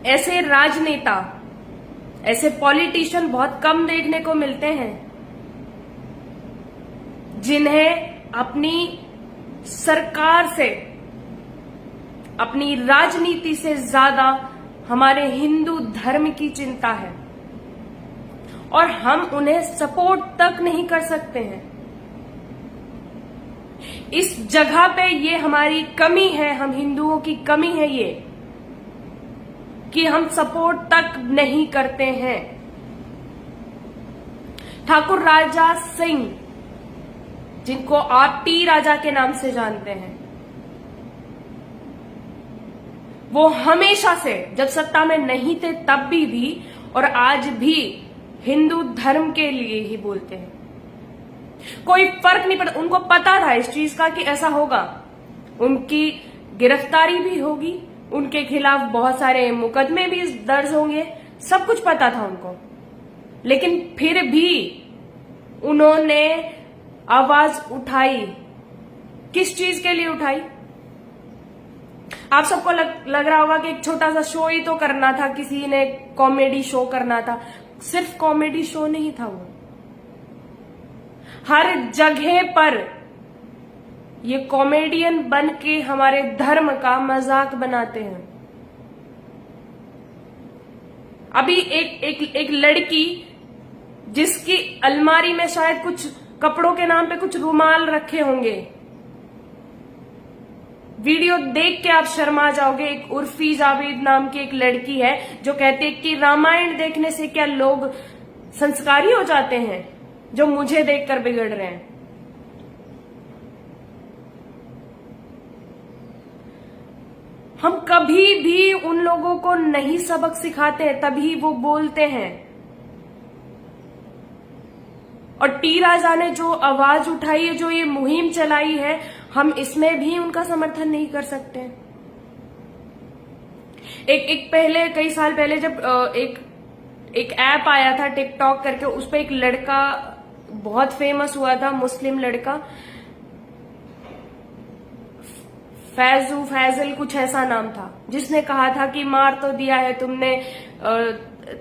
ऐसे राजनेता, ऐसे पॉलिटिशियन बहुत कम देखने को मिलते हैं जिन्हें अपनी सरकार से, अपनी राजनीति से ज्यादा हमारे हिंदू धर्म की चिंता है और हम उन्हें सपोर्ट तक नहीं कर सकते हैं। इस जगह पे ये हमारी कमी है, हम हिंदुओं की कमी है ये कि हम सपोर्ट तक नहीं करते हैं। ठाकुर राजा सिंह, जिनको आप टी राजा के नाम से जानते हैं, वो हमेशा से, जब सत्ता में नहीं थे तब भी और आज भी हिंदू धर्म के लिए ही बोलते हैं। कोई फर्क नहीं पड़ता, उनको पता था इस चीज का कि ऐसा होगा, उनकी गिरफ्तारी भी होगी, उनके खिलाफ बहुत सारे मुकदमे भी दर्ज होंगे, सब कुछ पता था उनको, लेकिन फिर भी उन्होंने आवाज उठाई। किस चीज के लिए उठाई? आप सबको लग रहा होगा कि एक छोटा सा शो ही तो करना था, किसी ने कॉमेडी शो करना था। सिर्फ कॉमेडी शो नहीं था वो, हर जगह पर ये कॉमेडियन बन के हमारे धर्म का मजाक बनाते हैं। अभी एक लड़की, जिसकी अलमारी में शायद कुछ कपड़ों के नाम पे कुछ रुमाल रखे होंगे, वीडियो देख के आप शर्मा जाओगे। एक उर्फी जावेद नाम की एक लड़की है जो कहती है कि रामायण देखने से क्या लोग संस्कारी हो जाते हैं, जो मुझे देखकर बिगड़ रहे हैं। हम कभी भी उन लोगों को नहीं सबक सिखाते, तभी वो बोलते हैं। और टी राजा ने जो आवाज उठाई है, जो ये मुहिम चलाई है, हम इसमें भी उनका समर्थन नहीं कर सकते। एक पहले, कई साल पहले, जब एक ऐप आया था टिकटॉक करके, उस पर एक लड़का बहुत फेमस हुआ था, मुस्लिम लड़का, फैजल कुछ ऐसा नाम था, जिसने कहा था कि मार तो दिया है तुमने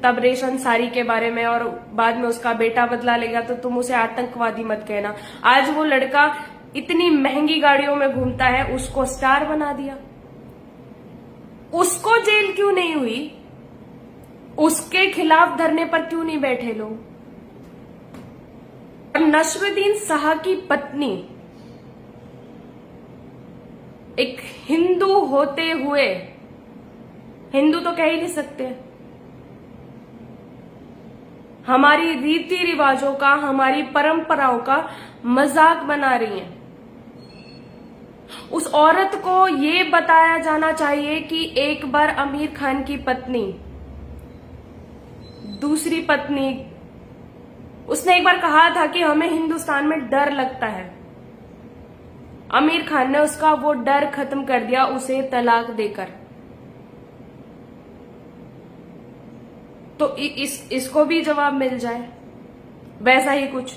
तबरेज अंसारी के बारे में और बाद में उसका बेटा बदला लेगा, तो तुम उसे आतंकवादी मत कहना। आज वो लड़का इतनी महंगी गाड़ियों में घूमता है, उसको स्टार बना दिया। उसको जेल क्यों नहीं हुई? उसके खिलाफ धरने पर क्यों नहीं बैठे लोग? नसरुद्दीन शाह की पत्नी एक हिंदू होते हुए, हिंदू तो कह ही नहीं सकते, हमारी रीति रिवाजों का, हमारी परंपराओं का मजाक बना रही हैं। उस औरत को ये बताया जाना चाहिए कि एक बार आमिर खान की पत्नी, दूसरी पत्नी, उसने एक बार कहा था कि हमें हिंदुस्तान में डर लगता है। आमिर खान ने उसका वो डर खत्म कर दिया उसे तलाक देकर। तो इसको भी जवाब मिल जाए, वैसा ही कुछ।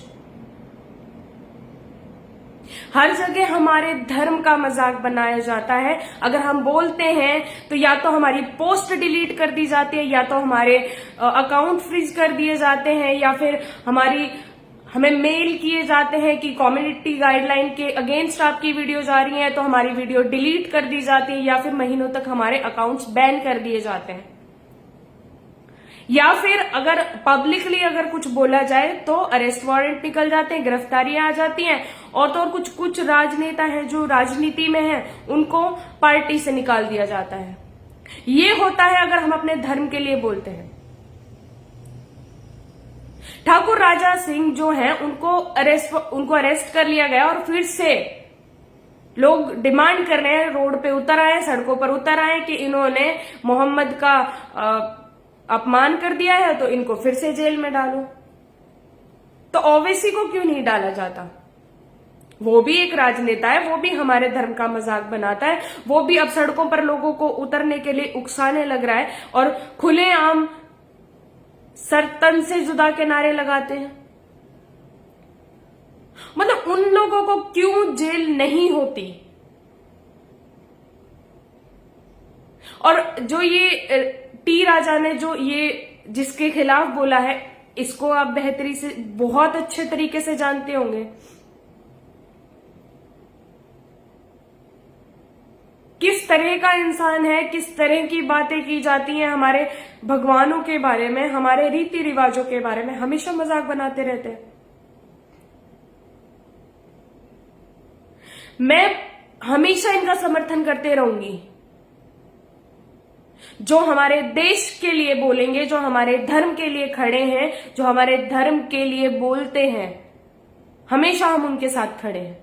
हर जगह हमारे धर्म का मजाक बनाया जाता है। अगर हम बोलते हैं तो या तो हमारी पोस्ट डिलीट कर दी जाती है, या तो हमारे अकाउंट फ्रीज कर दिए जाते हैं, या फिर हमें मेल किए जाते हैं कि कम्युनिटी गाइडलाइन के अगेंस्ट आपकी वीडियो जा रही है, तो हमारी वीडियो डिलीट कर दी जाती है, या फिर महीनों तक हमारे अकाउंट्स बैन कर दिए जाते हैं। या फिर अगर पब्लिकली अगर कुछ बोला जाए तो अरेस्ट वारंट निकल जाते हैं, गिरफ्तारियां आ जाती हैं। और तो और कुछ राजनेता हैं जो राजनीति में हैं, उनको पार्टी से निकाल दिया जाता है। ये होता है अगर हम अपने धर्म के लिए बोलते हैं। ठाकुर राजा सिंह जो हैं, उनको अरेस्ट कर लिया गया और फिर से लोग डिमांड कर रहे हैं, रोड पे उतर आए, सड़कों पर उतर आए कि इन्होंने मोहम्मद का अपमान कर दिया है, तो इनको फिर से जेल में डालो। तो ओवैसी को क्यों नहीं डाला जाता? वो भी एक राजनेता है, वो भी हमारे धर्म का मजाक बनाता है, वो भी अब सड़कों पर लोगों को उतरने के लिए उकसाने लग रहा है और खुलेआम सर तन से जुदा के नारे लगाते हैं। मतलब उन लोगों को क्यों जेल नहीं होती? और जो ये टी राजा ने जो ये जिसके खिलाफ बोला है, इसको आप बेहतरी से बहुत अच्छे तरीके से जानते होंगे। किस तरह का इंसान है, किस तरह की बातें की जाती हैं हमारे भगवानों के बारे में, हमारे रीति रिवाजों के बारे में, हमेशा मजाक बनाते रहते हैं। मैं हमेशा इनका समर्थन करते रहूंगी। जो हमारे देश के लिए बोलेंगे, जो हमारे धर्म के लिए खड़े हैं, जो हमारे धर्म के लिए बोलते हैं, हमेशा हम उनके साथ खड़े हैं।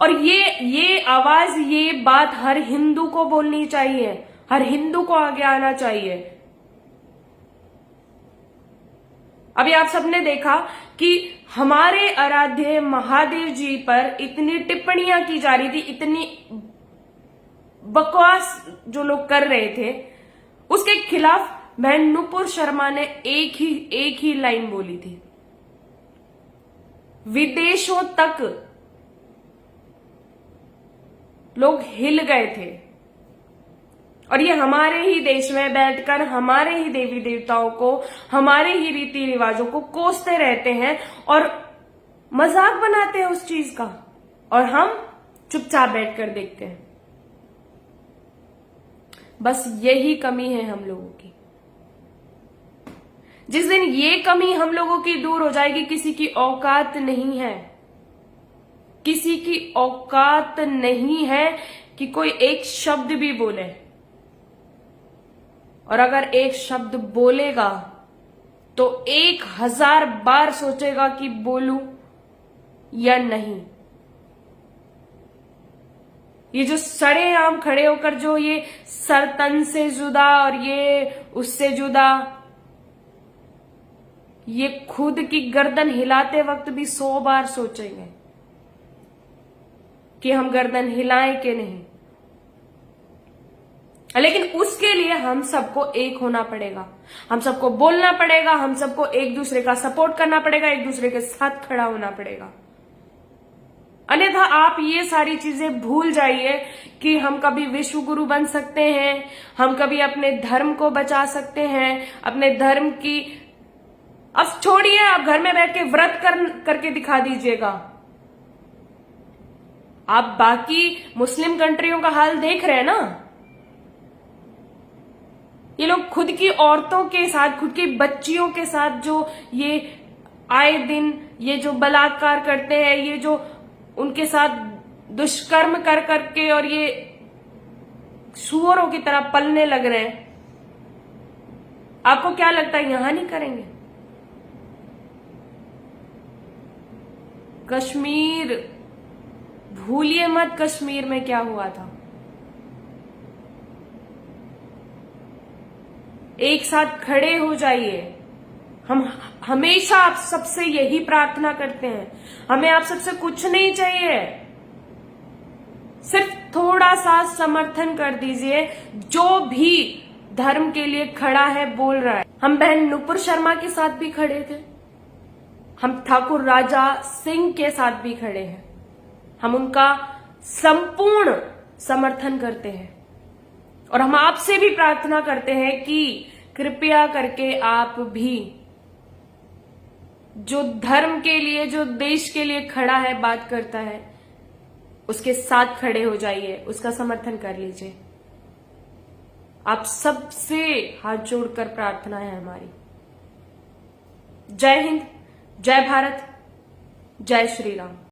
और ये आवाज, ये बात हर हिंदू को बोलनी चाहिए, हर हिंदू को आगे आना चाहिए। अभी आप सबने देखा कि हमारे आराध्य महादेव जी पर इतनी टिप्पणियां की जा रही थी, इतनी बकवास जो लोग कर रहे थे, उसके खिलाफ बहन नुपुर शर्मा ने एक ही लाइन बोली थी। विदेशों तक लोग हिल गए थे, और ये हमारे ही देश में बैठकर हमारे ही देवी देवताओं को, हमारे ही रीति रिवाजों को कोसते रहते हैं और मजाक बनाते हैं उस चीज का, और हम चुपचाप बैठकर देखते हैं। बस यही कमी है हम लोगों की। जिस दिन ये कमी हम लोगों की दूर हो जाएगी, किसी की औकात नहीं है, किसी की औकात नहीं है कि कोई एक शब्द भी बोले। और अगर एक शब्द बोलेगा तो 1000 बार सोचेगा कि बोलूं या नहीं। ये जो सरेआम खड़े होकर जो ये सर तन से जुदा और ये उससे जुदा, ये खुद की गर्दन हिलाते वक्त भी 100 बार सोचेंगे कि हम गर्दन हिलाएं कि नहीं। लेकिन उसके लिए हम सबको एक होना पड़ेगा, हम सबको बोलना पड़ेगा, हम सबको एक दूसरे का सपोर्ट करना पड़ेगा, एक दूसरे के साथ खड़ा होना पड़ेगा। अन्यथा आप ये सारी चीजें भूल जाइए कि हम कभी विश्व गुरु बन सकते हैं, हम कभी अपने धर्म को बचा सकते हैं, अपने धर्म की, अब छोड़िए, आप घर में बैठ के व्रत करके दिखा दीजिएगा। आप बाकी मुस्लिम कंट्रियों का हाल देख रहे हैं ना। ये लोग खुद की औरतों के साथ, खुद की बच्चियों के साथ जो ये आए दिन ये जो बलात्कार करते हैं, ये जो उनके साथ दुष्कर्म कर करके और ये सुअरों की तरह पलने लग रहे हैं, आपको क्या लगता है यहां नहीं करेंगे? कश्मीर, भूलिए मत कश्मीर में क्या हुआ था। एक साथ खड़े हो जाइए। हम हमेशा आप सबसे यही प्रार्थना करते हैं, हमें आप सबसे कुछ नहीं चाहिए, सिर्फ थोड़ा सा समर्थन कर दीजिए। जो भी धर्म के लिए खड़ा है, बोल रहा है, हम बहन नुपुर शर्मा के साथ भी खड़े थे, हम ठाकुर राजा सिंह के साथ भी खड़े हैं, हम उनका संपूर्ण समर्थन करते हैं। और हम आपसे भी प्रार्थना करते हैं कि कृपया करके आप भी जो धर्म के लिए, जो देश के लिए खड़ा है, बात करता है, उसके साथ खड़े हो जाइए, उसका समर्थन कर लीजिए। आप सबसे हाथ जोड़कर प्रार्थना है हमारी। जय हिंद, जय भारत, जय श्री राम।